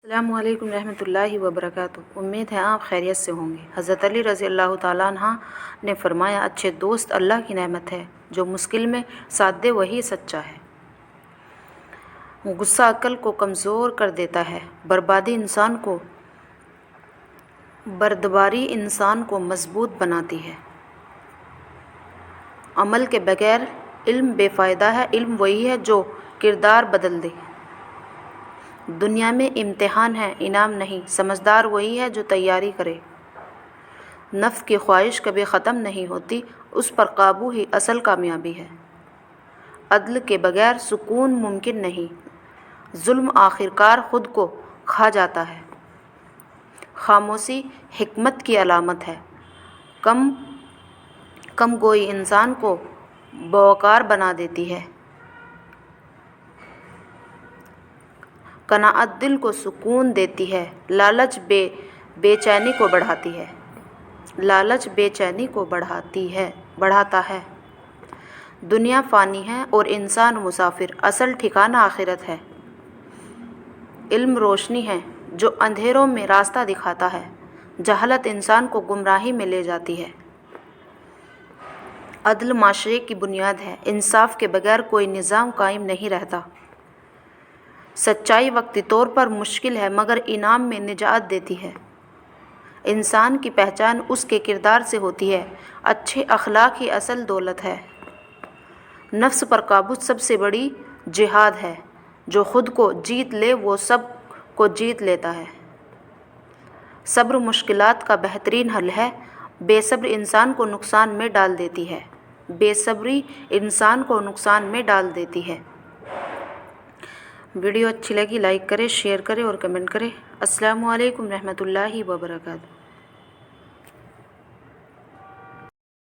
السلام علیکم رحمۃ اللہ وبرکاتہ۔ امید ہے آپ خیریت سے ہوں گے۔ حضرت علی رضی اللہ تعالیٰ عنہ نے فرمایا، اچھے دوست اللہ کی نعمت ہے، جو مشکل میں ساتھ دے وہی سچا ہے۔ غصہ عقل کو کمزور کر دیتا ہے، بردباری انسان کو مضبوط بناتی ہے۔ عمل کے بغیر علم بے فائدہ ہے، علم وہی ہے جو کردار بدل دے۔ دنیا میں امتحان ہے، انعام نہیں، سمجھدار وہی ہے جو تیاری کرے۔ نفس کی خواہش کبھی ختم نہیں ہوتی، اس پر قابو ہی اصل کامیابی ہے۔ عدل کے بغیر سکون ممکن نہیں، ظلم آخرکار خود کو کھا جاتا ہے۔ خاموشی حکمت کی علامت ہے، کم گوئی انسان کو باوقار بنا دیتی ہے۔ قناعت دل کو سکون دیتی ہے، لالچ بے چینی کو بڑھاتا ہے۔ دنیا فانی ہے اور انسان مسافر، اصل ٹھکانہ آخرت ہے۔ علم روشنی ہے جو اندھیروں میں راستہ دکھاتا ہے، جہالت انسان کو گمراہی میں لے جاتی ہے۔ عدل معاشرے کی بنیاد ہے، انصاف کے بغیر کوئی نظام قائم نہیں رہتا۔ سچائی وقتی طور پر مشکل ہے مگر انعام میں نجات دیتی ہے۔ انسان کی پہچان اس کے کردار سے ہوتی ہے، اچھے اخلاق ہی اصل دولت ہے۔ نفس پر قابو سب سے بڑی جہاد ہے، جو خود کو جیت لے وہ سب کو جیت لیتا ہے۔ صبر مشکلات کا بہترین حل ہے، بے صبری انسان کو نقصان میں ڈال دیتی ہے۔ ویڈیو اچھی لگی لائک کریں، شیئر کریں اور کمنٹ کریں۔ السلام علیکم رحمۃ اللہ وبرکاتہ۔